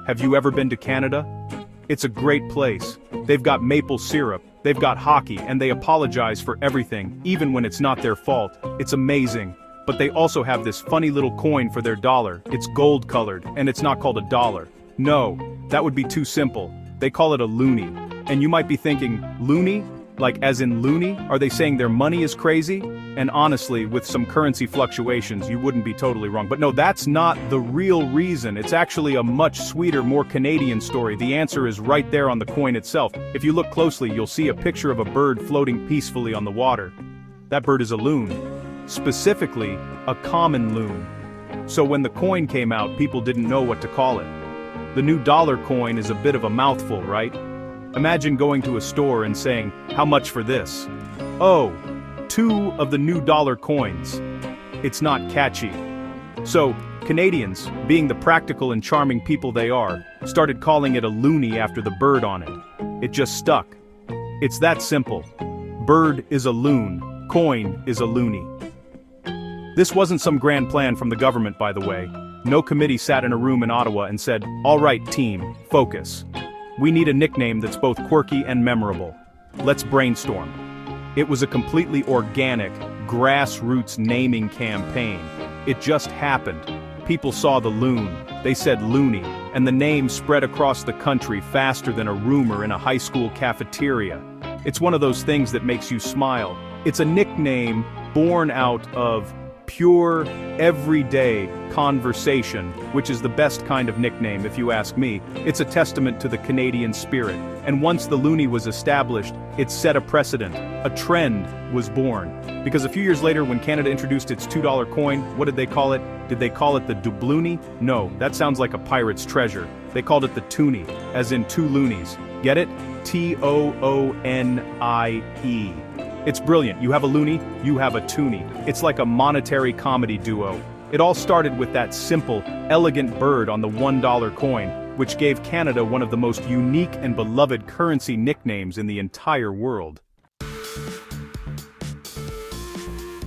Have you ever been to Canada? It's a great place. They've got maple syrup, they've got hockey, and they apologize for everything, even when it's not their fault. It's amazing. But they also have this funny little coin for their dollar. It's gold-colored, and it's not called a dollar. No, that would be too simple. They call it a loonie. And you might be thinking, loonie? Like as in loony? Are they saying their money is crazy? And honestly, with some currency fluctuations, you wouldn't be totally wrong. But no, that's not the real reason. It's actually a much sweeter, more Canadian story. The answer is right there on the coin itself. If you look closely, you'll see a picture of a bird floating peacefully on the water. That bird is a loon. Specifically, a common loon. So when the coin came out, people didn't know what to call it. The new dollar coin is a bit of a mouthful, right? Imagine going to a store and saying, "How much for this?" "Oh, 2 of the new dollar coins." It's not catchy. So, Canadians, being the practical and charming people they are, started calling it a loonie after the bird on it. It just stuck. It's that simple. Bird is a loon, coin is a loonie. This wasn't some grand plan from the government, by the way. No committee sat in a room in Ottawa and said, "All right, team, focus. We need a nickname that's both quirky and memorable. Let's brainstorm." It was a completely organic, grassroots naming campaign. It just happened. People saw the loon, they said loonie, and the name spread across the country faster than a rumor in a high school cafeteria. It's one of those things that makes you smile. It's a nickname born out of pure, everyday conversation, which is the best kind of nickname if you ask me. It's a testament to the Canadian spirit. And once the loonie was established, it set a precedent. A trend was born. Because a few years later, when Canada introduced its $2 coin, what did they call it? Did they call it the doubloon? No, that sounds like a pirate's treasure. They called it the toonie, as in two loonies. Get it? T-O-O-N-I-E. It's brilliant. You have a loonie, you have a toonie. It's like a monetary comedy duo. It all started with that simple, elegant bird on the $1 coin, which gave Canada one of the most unique and beloved currency nicknames in the entire world.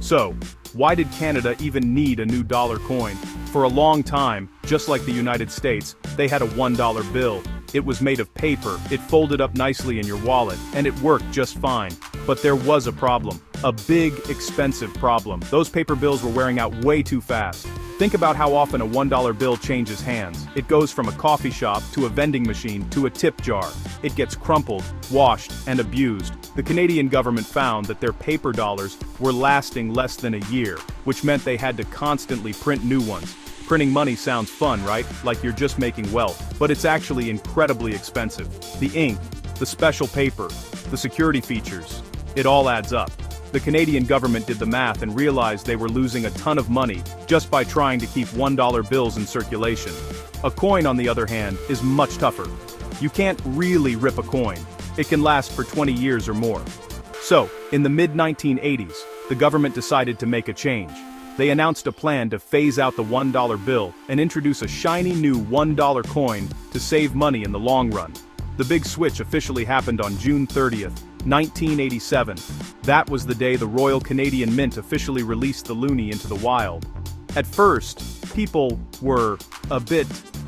So, why did Canada even need a new dollar coin? For a long time, just like the United States, they had a $1 bill. It was made of paper, it folded up nicely in your wallet, and it worked just fine. But there was a problem. A big, expensive problem. Those paper bills were wearing out way too fast. Think about how often a $1 bill changes hands. It goes from a coffee shop to a vending machine to a tip jar. It gets crumpled, washed, and abused. The Canadian government found that their paper dollars were lasting less than a year, which meant they had to constantly print new ones. Printing money sounds fun, right? Like you're just making wealth. But it's actually incredibly expensive. The ink, the special paper, the security features, it all adds up. The Canadian government did the math and realized they were losing a ton of money just by trying to keep $1 bills in circulation. A coin, on the other hand, is much tougher. You can't really rip a coin. It can last for 20 years or more. So, in the mid-1980s, the government decided to make a change. They announced a plan to phase out the $1 bill and introduce a shiny new $1 coin to save money in the long run. The big switch officially happened on June 30th, 1987. That was the day the Royal Canadian Mint officially released the loonie into the wild. At first, people were a bit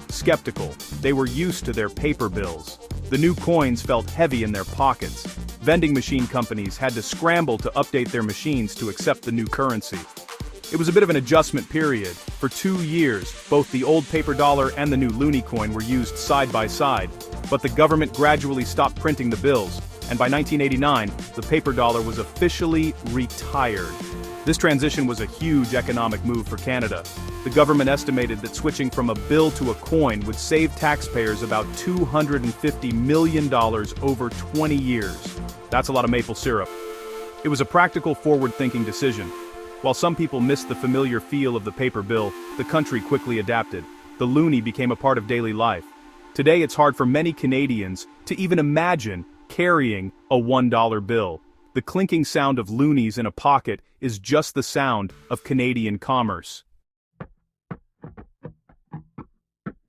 skeptical. They were used to their paper bills. The new coins felt heavy in their pockets. Vending machine companies had to scramble to update their machines to accept the new currency. It was a bit of an adjustment period. For 2 years, both the old paper dollar and the new loonie coin were used side by side. But the government gradually stopped printing the bills, and by 1989, the paper dollar was officially retired. This transition was a huge economic move for Canada. The government estimated that switching from a bill to a coin would save taxpayers about $250 million over 20 years. That's a lot of maple syrup. It was a practical, forward-thinking decision. While some people missed the familiar feel of the paper bill, the country quickly adapted. The loonie became a part of daily life. Today it's hard for many Canadians to even imagine carrying a $1 bill. The clinking sound of loonies in a pocket is just the sound of Canadian commerce.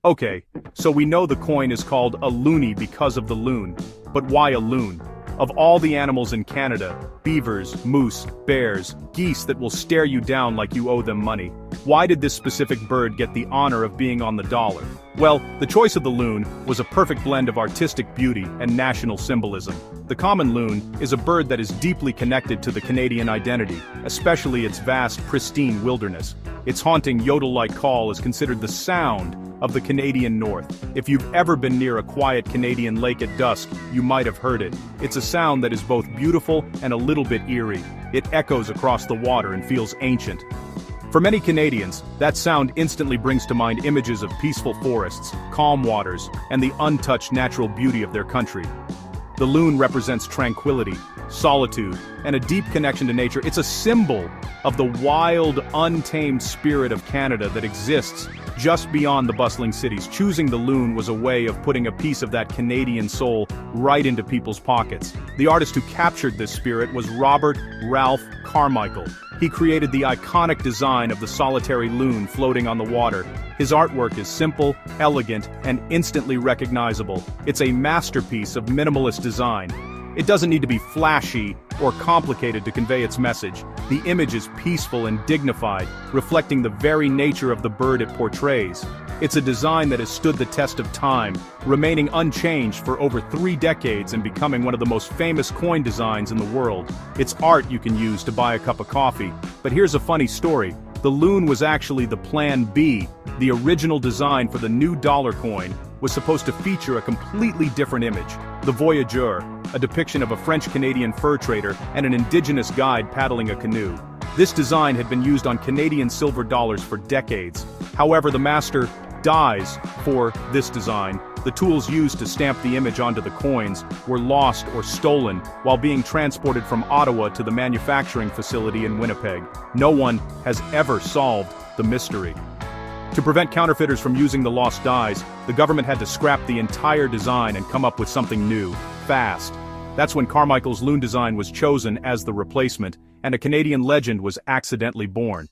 Okay, so we know the coin is called a loonie because of the loon. But why a loon? Of all the animals in Canada, beavers, moose, bears, geese that will stare you down like you owe them money. Why did this specific bird get the honor of being on the dollar? Well, the choice of the loon was a perfect blend of artistic beauty and national symbolism. The common loon is a bird that is deeply connected to the Canadian identity, especially its vast, pristine wilderness. Its haunting yodel-like call is considered the sound of the Canadian North. If you've ever been near a quiet Canadian lake at dusk, you might have heard it. It's a sound that is both beautiful and a little bit eerie. It echoes across the water and feels ancient. For many Canadians, that sound instantly brings to mind images of peaceful forests, calm waters, and the untouched natural beauty of their country. The loon represents tranquility, solitude, and a deep connection to nature. It's a symbol of the wild, untamed spirit of Canada that exists just beyond the bustling cities. Choosing the loon was a way of putting a piece of that Canadian soul right into people's pockets. The artist who captured this spirit was Robert Ralph Carmichael. He created the iconic design of the solitary loon floating on the water. His artwork is simple, elegant, and instantly recognizable. It's a masterpiece of minimalist design. It doesn't need to be flashy or complicated to convey its message. The image is peaceful and dignified, reflecting the very nature of the bird it portrays. It's a design that has stood the test of time, remaining unchanged for over 3 decades and becoming one of the most famous coin designs in the world. It's art you can use to buy a cup of coffee. But here's a funny story. The loon was actually the Plan B. The original design for the new dollar coin was supposed to feature a completely different image. The Voyageur, a depiction of a French-Canadian fur trader and an indigenous guide paddling a canoe. This design had been used on Canadian silver dollars for decades. However, the master dies for this design. The tools used to stamp the image onto the coins were lost or stolen while being transported from Ottawa to the manufacturing facility in Winnipeg. No one has ever solved the mystery. To prevent counterfeiters from using the lost dies, the government had to scrap the entire design and come up with something new, fast. That's when Carmichael's loon design was chosen as the replacement, and a Canadian legend was accidentally born.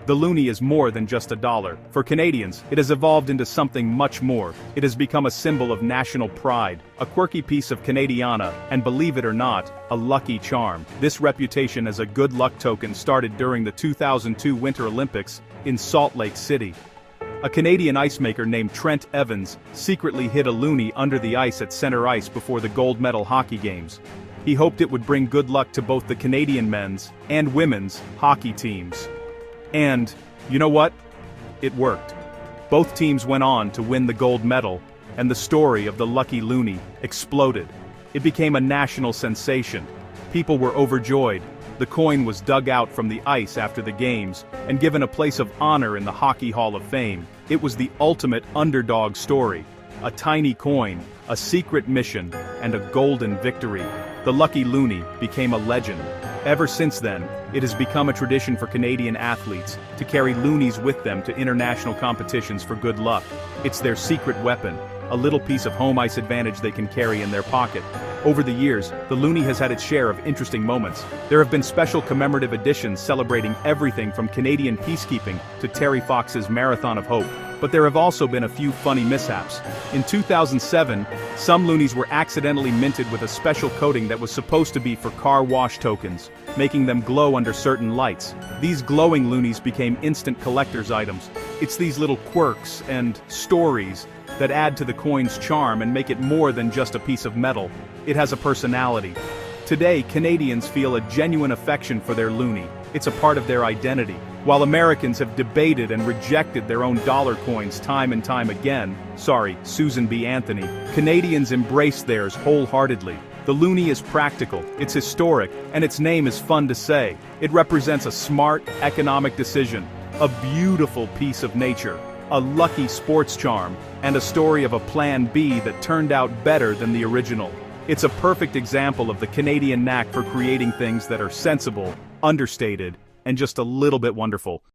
The loonie is more than just a dollar. For Canadians, it has evolved into something much more. It has become a symbol of national pride, a quirky piece of Canadiana, and believe it or not, a lucky charm. This reputation as a good luck token started during the 2002 Winter Olympics in Salt Lake City. A Canadian ice maker named Trent Evans secretly hid a loonie under the ice at center ice before the gold medal hockey games. He hoped it would bring good luck to both the Canadian men's and women's hockey teams. And, you know what? It worked. Both teams went on to win the gold medal, and the story of the lucky loonie exploded. It became a national sensation. People were overjoyed. The coin was dug out from the ice after the games, and given a place of honor in the Hockey Hall of Fame. It was the ultimate underdog story. A tiny coin, a secret mission, and a golden victory. The lucky loonie became a legend. Ever since then, it has become a tradition for Canadian athletes to carry loonies with them to international competitions for good luck. It's their secret weapon, a little piece of home ice advantage they can carry in their pocket. Over the years, the loonie has had its share of interesting moments. There have been special commemorative editions celebrating everything from Canadian peacekeeping to Terry Fox's Marathon of Hope. But there have also been a few funny mishaps. In 2007, some loonies were accidentally minted with a special coating that was supposed to be for car wash tokens, making them glow under certain lights. These glowing loonies became instant collector's items. It's these little quirks and stories that add to the coin's charm and make it more than just a piece of metal. It has a personality. Today, Canadians feel a genuine affection for their loonie. It's a part of their identity. While Americans have debated and rejected their own dollar coins time and time again, Susan B. Anthony, Canadians embrace theirs wholeheartedly. The loonie is practical, it's historic, and its name is fun to say. It represents a smart, economic decision, a beautiful piece of nature, a lucky sports charm, and a story of a Plan B that turned out better than the original. It's a perfect example of the Canadian knack for creating things that are sensible, understated, and just a little bit wonderful.